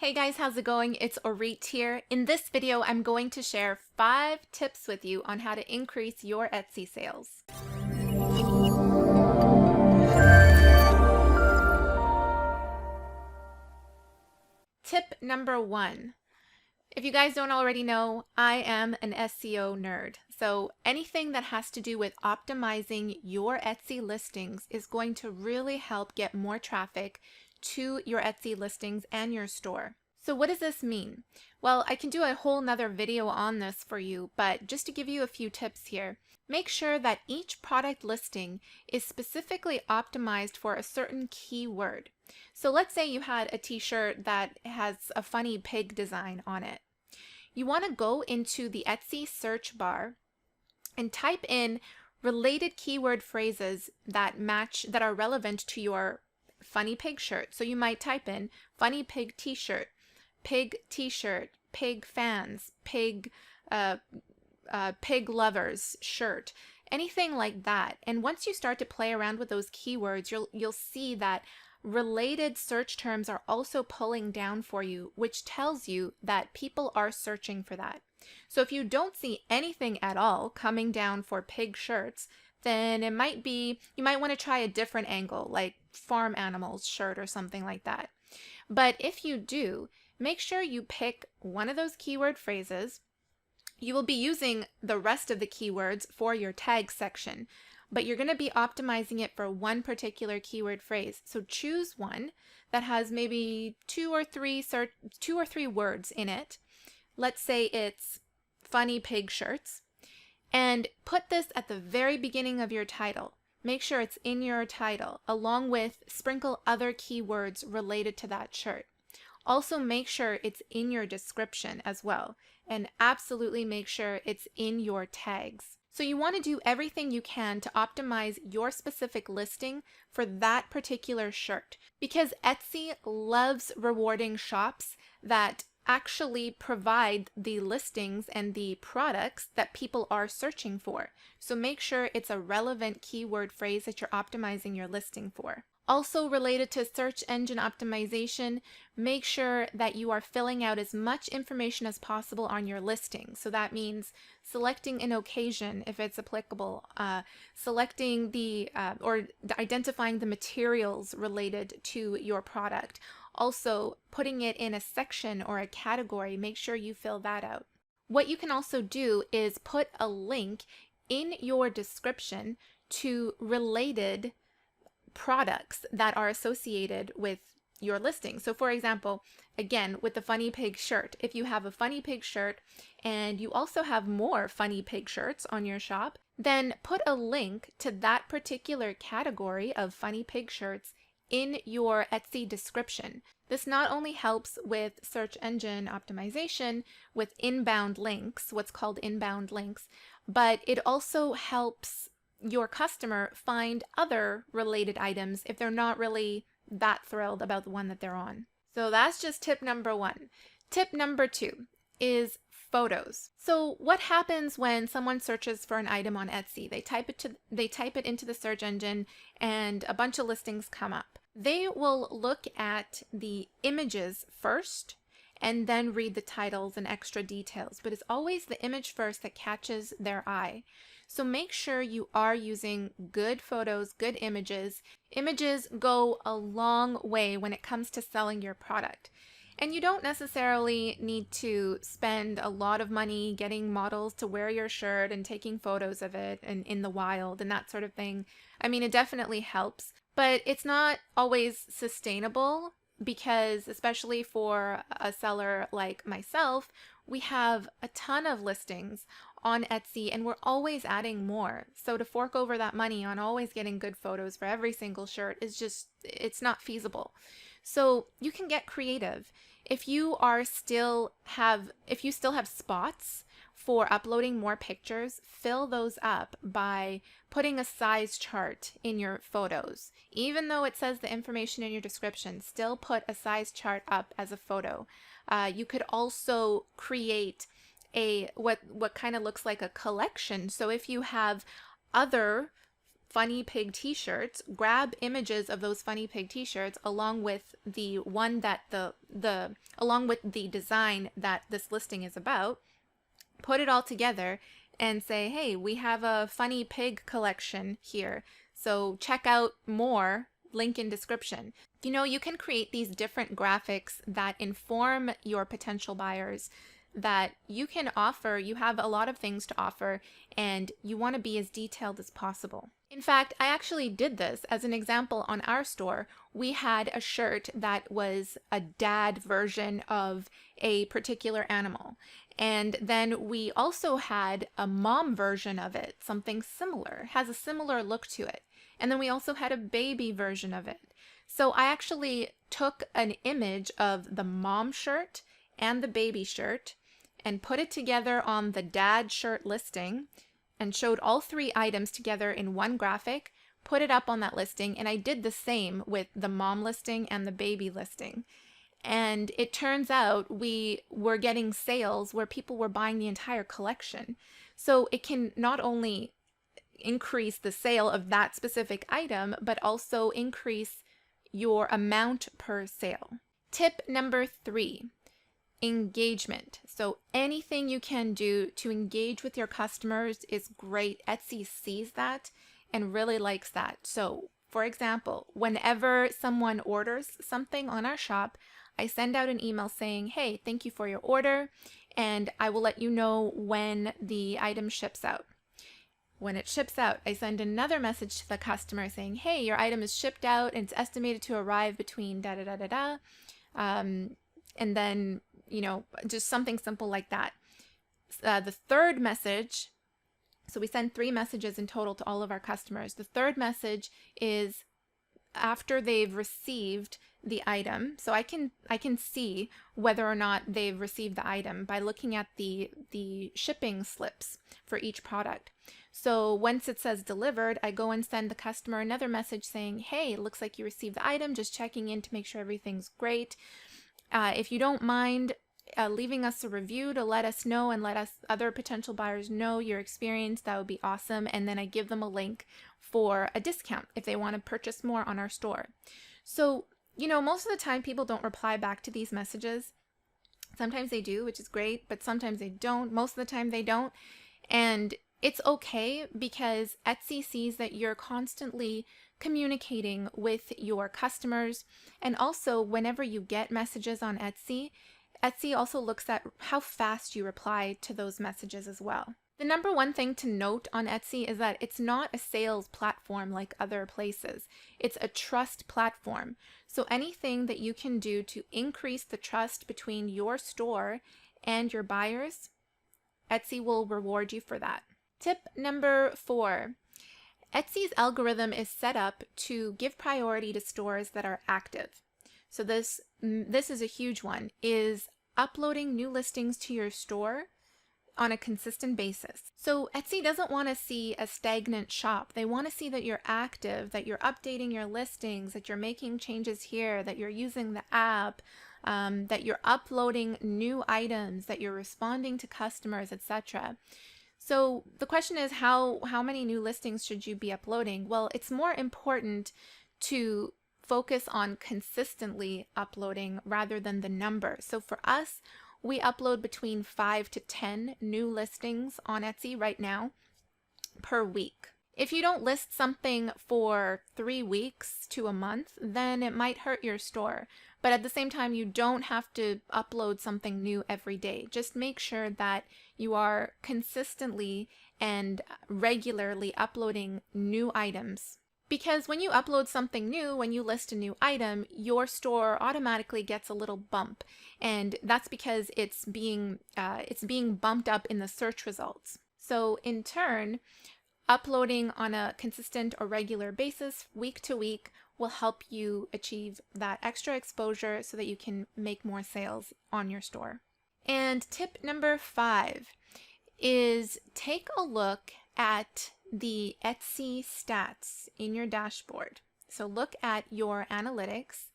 Hey guys, how's it going? It's Orit here. In this video, I'm going to share 5 tips with you on how to increase your Etsy sales. Tip number 1. If you guys don't already know, I am an SEO nerd. So anything that has to do with optimizing your Etsy listings is going to really help get more traffic to your Etsy listings and your store. So what does this mean? Well, I can do a whole nother video on this for you, but just to give you a few tips here, make sure that each product listing is specifically optimized for a certain keyword. So let's say you had a t-shirt that has a funny pig design on it. You want to go into the Etsy search bar and type in related keyword phrases that are relevant to your funny pig shirt. So you might type in funny pig t-shirt, pig fans, pig lovers shirt, anything like that. And once you start to play around with those keywords, you'll see that related search terms are also pulling down for you, which tells you that people are searching for that. So if you don't see anything at all coming down for pig shirts, then it might be, you might want to try a different angle, like farm animals shirt or something like that. But if you do, make sure you pick one of those keyword phrases. You will be using the rest of the keywords for your tag section, but you're going to be optimizing it for one particular keyword phrase. So choose one that has maybe two or three words in it. Let's say it's funny pig shirts, and put this at the very beginning of your title. Make sure it's in your title, along with sprinkle other keywords related to that shirt. Also make sure it's in your description as well, and absolutely make sure it's in your tags. So you want to do everything you can to optimize your specific listing for that particular shirt, because Etsy loves rewarding shops that actually provide the listings and the products that people are searching for. So make sure it's a relevant keyword phrase that you're optimizing your listing for. Also related to search engine optimization, make sure that you are filling out as much information as possible on your listing. So that means selecting an occasion if it's applicable, selecting or identifying the materials related to your product. Also putting it in a section or a category, make sure you fill that out. What you can also do is put a link in your description to related products that are associated with your listing. So for example, again, with the funny pig shirt, if you have a funny pig shirt and you also have more funny pig shirts on your shop, then put a link to that particular category of funny pig shirts in your Etsy description. This not only helps with search engine optimization with inbound links, what's called inbound links, but it also helps your customer find other related items if they're not really that thrilled about the one that they're on. So that's just tip number 1. Tip number 2 is photos. So what happens when someone searches for an item on Etsy? They type it into the search engine and a bunch of listings come up. They will look at the images first and then read the titles and extra details, but it's always the image first that catches their eye. So make sure you are using good photos, good images. Images go a long way when it comes to selling your product. And you don't necessarily need to spend a lot of money getting models to wear your shirt and taking photos of it and in the wild and that sort of thing. I mean, it definitely helps, but it's not always sustainable, because especially for a seller like myself, we have a ton of listings on Etsy and we're always adding more. So to fork over that money on always getting good photos for every single shirt is just, it's not feasible. So you can get creative. If you still have spots for uploading more pictures, fill those up by putting a size chart in your photos. Even though it says the information in your description, still put a size chart up as a photo. You could also create what kind of looks like a collection. So if you have other funny pig t-shirts, grab images of those funny pig t-shirts along with the one that along with the design that this listing is about, put it all together and say, hey, we have a funny pig collection here, so check out more, link in description. You know, you can create these different graphics that inform your potential buyers that you can offer. You have a lot of things to offer and you want to be as detailed as possible. In fact, I actually did this as an example on our store. We had a shirt that was a dad version of a particular animal. And then we also had a mom version of it, something similar, has a similar look to it. And then we also had a baby version of it. So I actually took an image of the mom shirt and the baby shirt and put it together on the dad shirt listing and showed all three items together in one graphic, put it up on that listing, and I did the same with the mom listing and the baby listing. And it turns out we were getting sales where people were buying the entire collection. So it can not only increase the sale of that specific item, but also increase your amount per sale. Tip number 3, engagement. So anything you can do to engage with your customers is great. Etsy sees that and really likes that. So for example, whenever someone orders something on our shop, I send out an email saying, hey, thank you for your order, and I will let you know when the item ships out. When it ships out, I send another message to the customer saying, hey, your item is shipped out and it's estimated to arrive between da da da da da. And then, you know, just something simple like that. The third message, so we send 3 messages in total to all of our customers. The third message is after they've received the item. So I can see whether or not they've received the item by looking at the shipping slips for each product. So once it says delivered, I go and send the customer another message saying, hey, it looks like you received the item, just checking in to make sure everything's great. If you don't mind leaving us a review to let us know and let us other potential buyers know your experience, that would be awesome. And then I give them a link for a discount if they want to purchase more on our store. So, you know, most of the time people don't reply back to these messages. Sometimes they do, which is great, but sometimes they don't. Most of the time they don't. And it's okay because Etsy sees that you're constantly communicating with your customers. And also, whenever you get messages on Etsy, Etsy also looks at how fast you reply to those messages as well. The number one thing to note on Etsy is that it's not a sales platform like other places. It's a trust platform. So anything that you can do to increase the trust between your store and your buyers, Etsy will reward you for that. Tip number 4. Etsy's algorithm is set up to give priority to stores that are active. So this is a huge one, is uploading new listings to your store on a consistent basis. So Etsy doesn't want to see a stagnant shop. They want to see that you're active, that you're updating your listings, that you're making changes here, that you're using the app, that you're uploading new items, that you're responding to customers, etc. So the question is, how many new listings should you be uploading? Well, it's more important to focus on consistently uploading rather than the number. So for us, we upload between 5 to 10 new listings on Etsy right now per week. If you don't list something for 3 weeks to a month, then it might hurt your store. But at the same time, you don't have to upload something new every day. Just make sure that you are consistently and regularly uploading new items. Because when you upload something new, when you list a new item, your store automatically gets a little bump. And that's because it's being bumped up in the search results. So in turn, uploading on a consistent or regular basis, week to week, will help you achieve that extra exposure so that you can make more sales on your store. And tip number 5 is take a look at the Etsy stats in your dashboard. So look at your analytics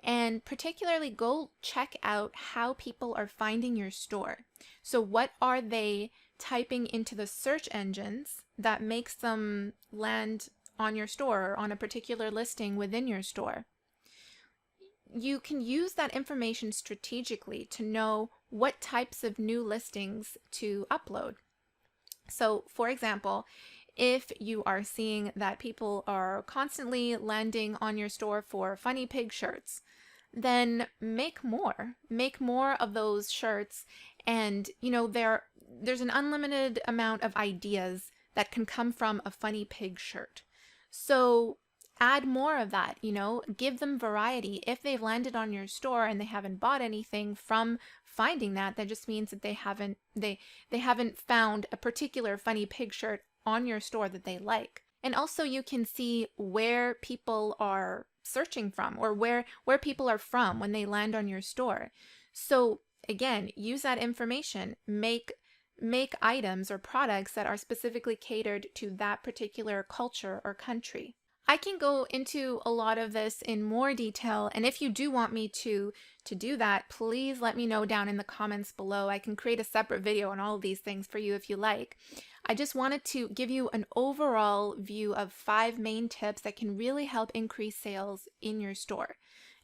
and particularly go check out how people are finding your store. So what are they typing into the search engines that makes them land on your store or on a particular listing within your store. You can use that information strategically to know what types of new listings to upload. So, for example, if you are seeing that people are constantly landing on your store for funny pig shirts, then make more of those shirts. And there's an unlimited amount of ideas that can come from a funny pig shirt. So add more of that, give them variety. If they've landed on your store and they haven't bought anything from finding that just means that they haven't found a particular funny pig shirt on your store that they like. And also you can see where people are searching from, or where people are from when they land on your store. So again, use that information, make items or products that are specifically catered to that particular culture or country. I can go into a lot of this in more detail, and if you do want me to do that, please let me know down in the comments below. I can create a separate video on all of these things for you if you like. I just wanted to give you an overall view of 5 main tips that can really help increase sales in your store.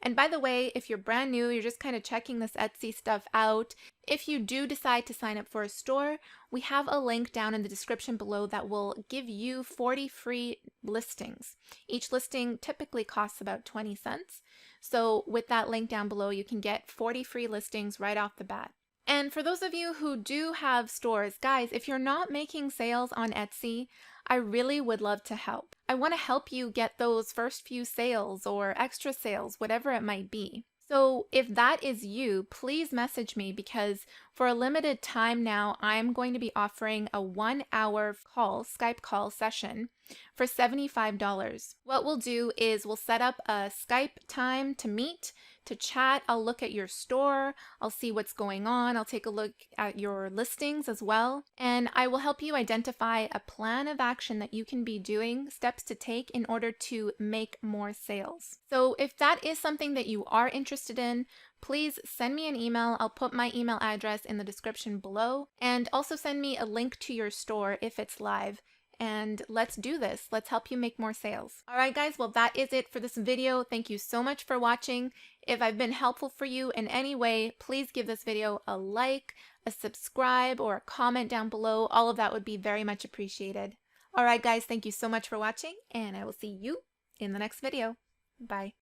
And by the way, if you're brand new, you're just kind of checking this Etsy stuff out, if you do decide to sign up for a store, we have a link down in the description below that will give you 40 free listings. Each listing typically costs about 20 cents. So with that link down below, you can get 40 free listings right off the bat. And for those of you who do have stores, guys, if you're not making sales on Etsy, I really would love to help. I want to help you get those first few sales or extra sales, whatever it might be. So if that is you, please message me, because for a limited time now, I'm going to be offering a 1-hour Skype call session for $75. What we'll do is we'll set up a Skype time to meet, to chat. I'll look at your store, I'll see what's going on, I'll take a look at your listings as well, and I will help you identify a plan of action that you can be doing, steps to take in order to make more sales. So if that is something that you are interested in, please send me an email. I'll put my email address in the description below, and also send me a link to your store if it's live. And let's do this. Let's help you make more sales. All right, guys, well, that is it for this video. Thank you so much for watching. If I've been helpful for you in any way, please give this video a like, a subscribe, or a comment down below. All of that would be very much appreciated. All right, guys, thank you so much for watching, and I will see you in the next video. Bye.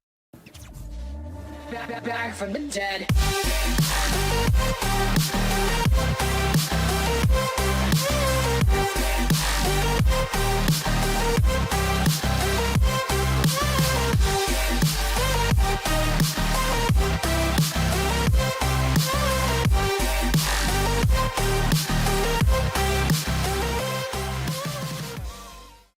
Back from the dead.